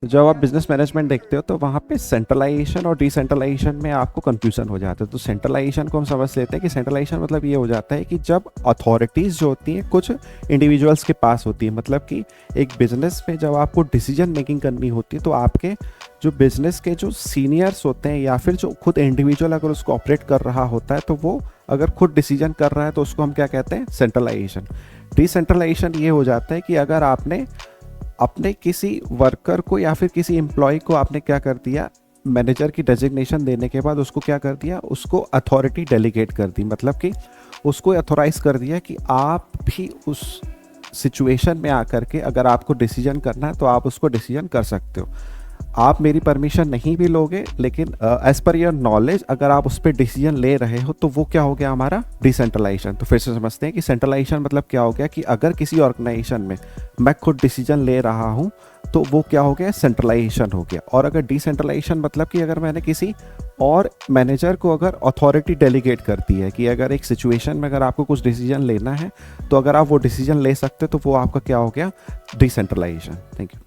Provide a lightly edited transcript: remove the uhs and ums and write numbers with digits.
जब आप business management देखते हो तो वहाँ पे सेंट्रलाइजेशन और डिसेंट्रलाइजेशन में आपको कंफ्यूजन हो जाता है। तो सेंट्रलाइजेशन को हम समझ लेते हैं कि सेंट्रलाइजेशन मतलब ये हो जाता है कि जब अथॉरिटीज़ जो होती हैं कुछ इंडिविजुअल्स के पास होती है, मतलब कि एक बिजनेस में जब आपको डिसीजन मेकिंग करनी होती है तो आपके जो बिजनेस के जो सीनियर्स होते हैं या फिर जो खुद इंडिविजुअल अगर उसको ऑपरेट कर रहा होता है तो वो अगर खुद डिसीजन कर रहा है तो उसको हम क्या कहते हैं, सेंट्रलाइजेशन। डिसेंट्रलाइजेशन ये हो जाता है कि अगर आपने अपने किसी वर्कर को या फिर किसी एम्प्लॉय को आपने क्या कर दिया, मैनेजर की डेजिग्नेशन देने के बाद उसको क्या कर दिया, उसको अथॉरिटी डेलीगेट कर दी, मतलब कि उसको अथोराइज कर दिया कि आप भी उस सिचुएशन में आकर के अगर आपको डिसीजन करना है तो आप उसको डिसीजन कर सकते हो। आप मेरी परमिशन नहीं भी लोगे लेकिन एज पर योर नॉलेज अगर आप उस पर डिसीजन ले रहे हो तो वो क्या हो गया, हमारा डिसेंट्रलाइजेशन। तो फिर से समझते हैं कि सेंट्रलाइजेशन मतलब क्या हो गया कि अगर किसी ऑर्गेनाइजेशन में मैं खुद डिसीजन ले रहा हूँ तो वो क्या हो गया, सेंट्रलाइजेशन हो गया। और अगर डिसेंट्रलाइजेशन मतलब कि अगर मैंने किसी और मैनेजर को अगर अथॉरिटी डेलीगेट करती है कि अगर एक सिचुएशन में अगर आपको कुछ डिसीजन लेना है तो अगर आप वो डिसीजन ले सकते हो तो वो आपका क्या हो गया, डिसेंट्रलाइजेशन। Thank you.